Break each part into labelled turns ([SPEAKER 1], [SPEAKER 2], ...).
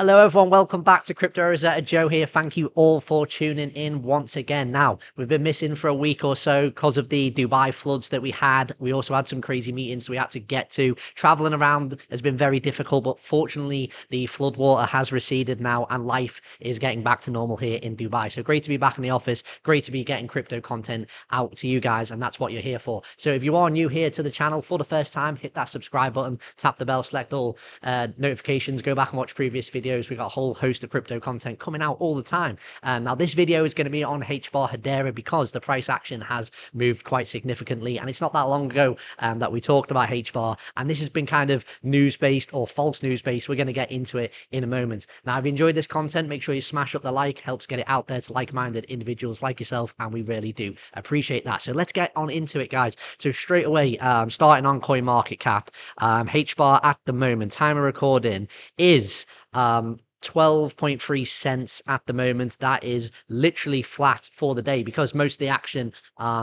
[SPEAKER 1] Hello everyone, welcome back to Crypto Rosetta. Joe here. Thank you all for tuning in once again. Now, we've been missing for a week or so because of the Dubai floods that we had. We also had some crazy meetings we had to get to. Traveling around has been very difficult, but fortunately the flood water has receded now and life is getting back to normal here in Dubai. So great to be back in the office, great to be getting crypto content out to you guys, and that's what you're here for. So if you are new here to the channel for the first time, hit that subscribe button, tap the bell, select all notifications, go back and watch previous videos. We got a whole host of crypto content coming out all the time. Now this video is going to be on HBAR Hedera because the price action has moved quite significantly, and it's not that long ago that we talked about HBAR, and this has been kind of news based or false news based. We're going to get into it in a moment. Now, if you enjoyed this content, make sure you smash up the like, helps get it out there to like-minded individuals like yourself, and we really do appreciate that. So let's get on into it, guys. So straight away, starting on CoinMarketCap, HBAR at the moment, time of recording is 12.3 cents at the moment. That is literally flat for the day because most of the action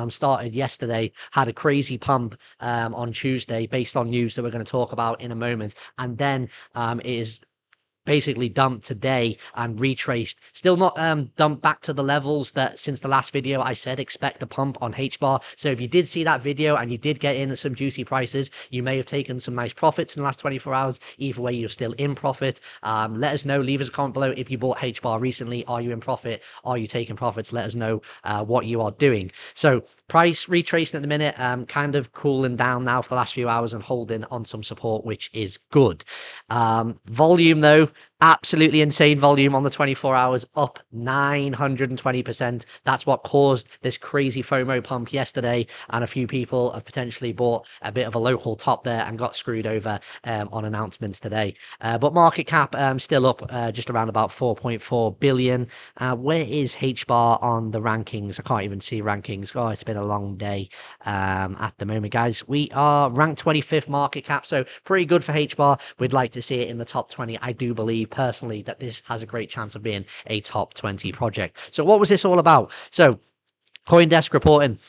[SPEAKER 1] started yesterday, had a crazy pump on Tuesday based on news that we're going to talk about in a moment, and then it is basically dumped today and retraced. Still not dumped back to the levels that since the last video I said expect a pump on HBAR. So if you did see that video and you did get in at some juicy prices, you may have taken some nice profits in the last 24 hours. Either way, you're still in profit. Let us know. Leave us a comment below if you bought HBAR recently. Are you in profit? Are you taking profits? Let us know what you are doing. So price retracing at the minute, kind of cooling down now for the last few hours and holding on some support, which is good. Volume though, absolutely insane volume on the 24 hours, up 920%. That's what caused this crazy FOMO pump yesterday, and a few people have potentially bought a bit of a local top there and got screwed over on announcements today. But market cap still up just around about 4.4 billion. Where is HBAR on the rankings? I can't even see rankings. Oh, it's been a long day at the moment, guys. We are ranked 25th market cap, so pretty good for HBAR. We'd like to see it in the top 20. I do believe personally that this has a great chance of being a top 20 project. So what was this all about? So CoinDesk reporting,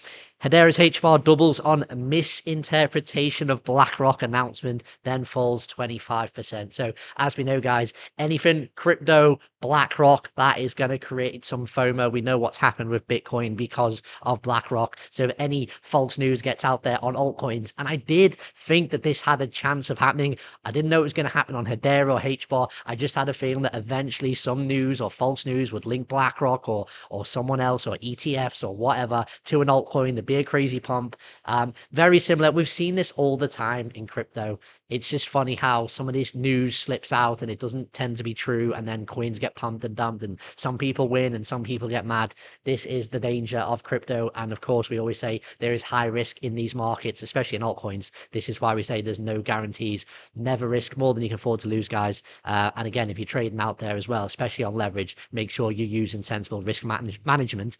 [SPEAKER 1] Hedera's HBAR doubles on misinterpretation of BlackRock announcement, then falls 25%. So as we know, guys, anything crypto, BlackRock, that is going to create some FOMO. We know what's happened with Bitcoin because of BlackRock. So if any false news gets out there on altcoins, and I did think that this had a chance of happening, I didn't know it was going to happen on Hedera or HBAR. I just had a feeling that eventually some news or false news would link BlackRock or someone else or ETFs or whatever to an altcoin. There'd be a crazy pump. Very similar. We've seen this all the time in crypto. It's just funny how some of this news slips out and it doesn't tend to be true, and then coins get pumped and dumped, and some people win and some people get mad. This is the danger of crypto, and of course we always say there is high risk in these markets, especially in altcoins. This is why we say there's no guarantees. Never risk more than you can afford to lose, guys. And again, if you're trading out there as well, especially on leverage, make sure you're using sensible risk management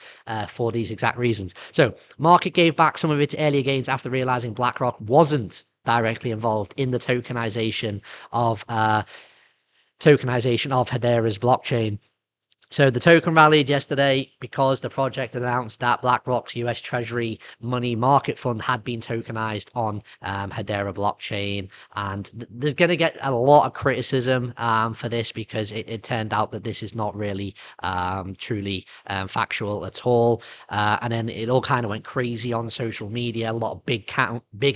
[SPEAKER 1] for these exact reasons. So market gave back some of its earlier gains after realizing BlackRock wasn't directly involved in the tokenization of Hedera's blockchain. So the token rallied yesterday because the project announced that BlackRock's US Treasury money market fund had been tokenized on Hedera blockchain, and there's going to get a lot of criticism for this because it turned out that this is not really truly factual at all, and then it all kind of went crazy on social media. A lot of big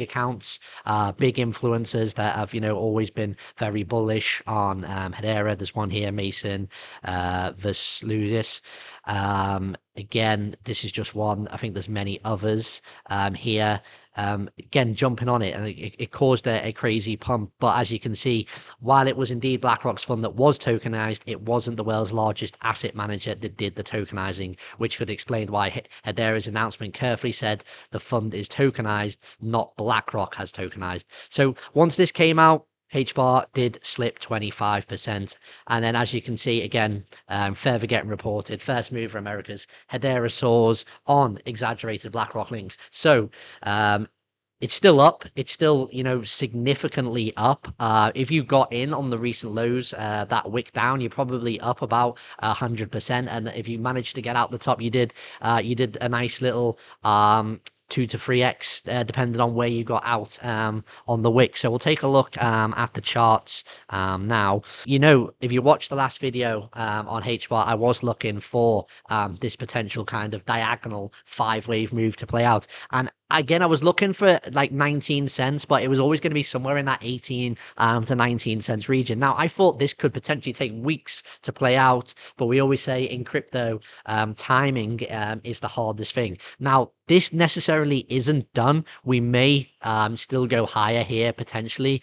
[SPEAKER 1] accounts, big influencers that have always been very bullish on Hedera. There's one here, Mason Vesuvius. Again, this is just one. I think there's many others here. Again, jumping on it, and it caused a crazy pump. But as you can see, while it was indeed BlackRock's fund that was tokenized, it wasn't the world's largest asset manager that did the tokenizing, which could explain why Hedera's announcement carefully said the fund is tokenized, not BlackRock has tokenized. So once this came out, HBAR did slip 25%. And then as you can see, again, further getting reported, first mover Americas, Hedera soars on exaggerated BlackRock links. So it's still up. It's still, significantly up. If you got in on the recent lows, that wick down, you're probably up about 100%. And if you managed to get out the top, you did a nice little 2 to 3x, depending on where you got out on the wick. So we'll take a look at the charts now. If you watched the last video on HBAR, I was looking for this potential kind of diagonal 5-wave move to play out. And again, I was looking for like 19 cents, but it was always going to be somewhere in that 18 to 19 cents region. Now, I thought this could potentially take weeks to play out, but we always say in crypto, timing is the hardest thing. Now, this necessarily isn't done. We may still go higher here potentially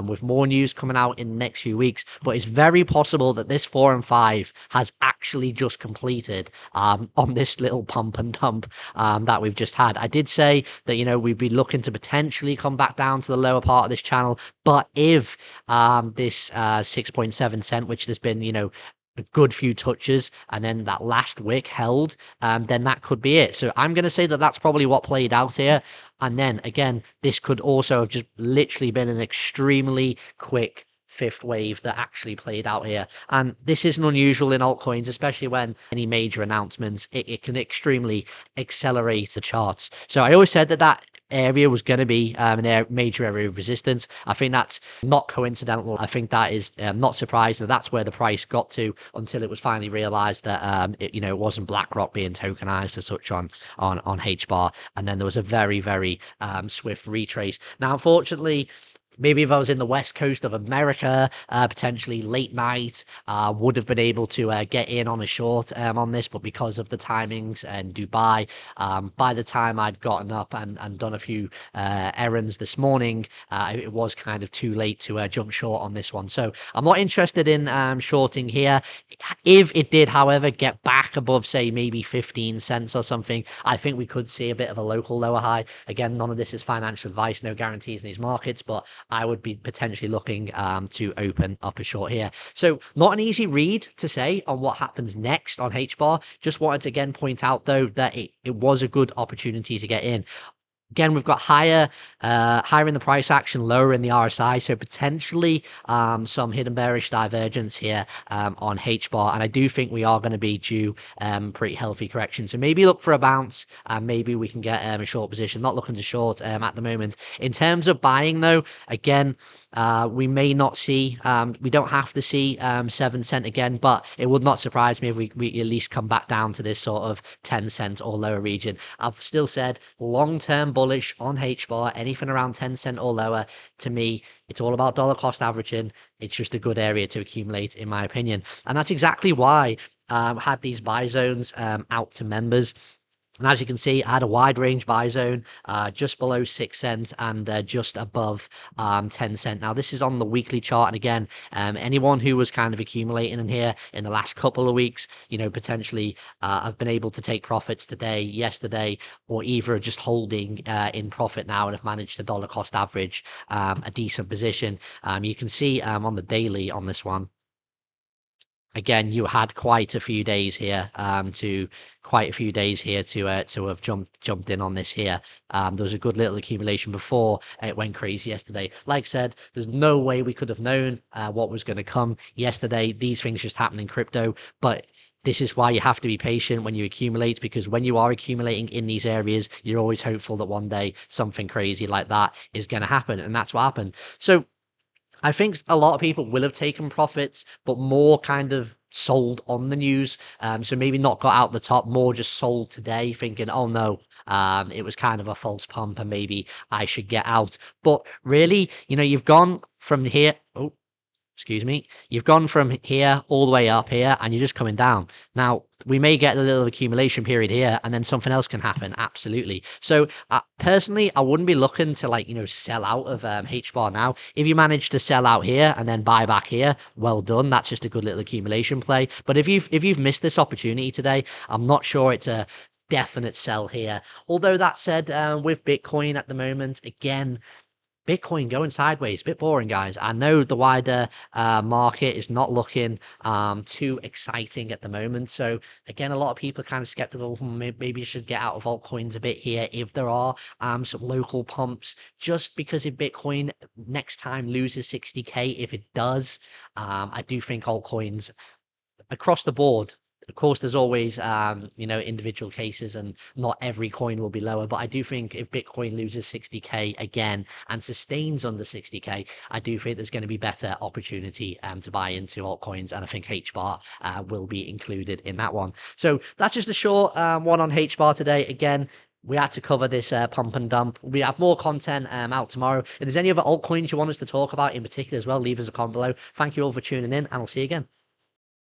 [SPEAKER 1] with more news coming out in the next few weeks, but it's very possible that this 4 and 5 has actually just completed on this little pump and dump that we've just had. I did say that, we'd be looking to potentially come back down to the lower part of this channel, but if this 6.7 cent, which there's been, a good few touches, and then that last wick held, then that could be it. So I'm going to say that that's probably what played out here. And then again, this could also have just literally been an extremely quick 5th wave that actually played out here. And this isn't unusual in altcoins, especially when any major announcements, it can extremely accelerate the charts. So I always said that area was going to be a major area of resistance. I think that's not coincidental. I think that is not surprising that that's where the price got to until it was finally realized that it wasn't BlackRock being tokenized as such on HBAR, and then there was a very, very swift retrace. Now, unfortunately, maybe if I was in the west coast of America, potentially late night, would have been able to get in on a short on this, but because of the timings and Dubai, by the time I'd gotten up and done a few errands this morning, it was kind of too late to jump short on this one. So I'm not interested in shorting here. If it did, however, get back above, say, maybe 15 cents or something, I think we could see a bit of a local lower high. Again, none of this is financial advice, no guarantees in these markets, but I would be potentially looking to open up a short here. So not an easy read to say on what happens next on HBAR. Just wanted to again point out though that it was a good opportunity to get in. Again, we've got higher in the price action, lower in the RSI, so potentially some hidden bearish divergence here on HBAR, and I do think we are going to be due pretty healthy correction. So maybe look for a bounce, and maybe we can get a short position. Not looking to short at the moment. In terms of buying, though, again, we may not see, we don't have to see 7 cent again, but it would not surprise me if we at least come back down to this sort of 10 cent or lower region. I've still said long-term bullish on HBAR, anything around 10 cent or lower. To me, it's all about dollar cost averaging. It's just a good area to accumulate, in my opinion. And that's exactly why I had these buy zones out to members. And as you can see, I had a wide range buy zone just below 6 cents and just above 10 cents. Now, this is on the weekly chart. And again, anyone who was kind of accumulating in here in the last couple of weeks, potentially have been able to take profits today, yesterday, or either just holding in profit now and have managed to dollar cost average a decent position. You can see on the daily on this one. Again, you had quite a few days here to have jumped in on this here. There was a good little accumulation before it went crazy yesterday. Like I said, there's no way we could have known what was going to come yesterday. These things just happen in crypto, but this is why you have to be patient when you accumulate, because when you are accumulating in these areas, you're always hopeful that one day something crazy like that is going to happen, and that's what happened. So I think a lot of people will have taken profits, but more kind of sold on the news. So maybe not got out the top, more just sold today, thinking, oh no, it was kind of a false pump and maybe I should get out. But really, you've gone from here. Oh, excuse me, you've gone from here all the way up here and you're just coming down. Now, we may get a little accumulation period here and then something else can happen. Absolutely. So personally, I wouldn't be looking to sell out of HBAR now. If you manage to sell out here and then buy back here, well done. That's just a good little accumulation play. But if you've missed this opportunity today, I'm not sure it's a definite sell here. Although that said, with Bitcoin at the moment, again, Bitcoin going sideways, a bit boring, guys. I know the wider market is not looking too exciting at the moment. So again, a lot of people are kind of skeptical. Maybe you should get out of altcoins a bit here if there are some local pumps. Just because if Bitcoin next time loses 60K, if it does, I do think altcoins across the board Of course, there's always, individual cases, and not every coin will be lower. But I do think if Bitcoin loses 60K again and sustains under 60K, I do think there's going to be better opportunity to buy into altcoins. And I think HBAR will be included in that one. So that's just a short one on HBAR today. Again, we had to cover this pump and dump. We have more content out tomorrow. If there's any other altcoins you want us to talk about in particular as well, leave us a comment below. Thank you all for tuning in, and I'll see you again.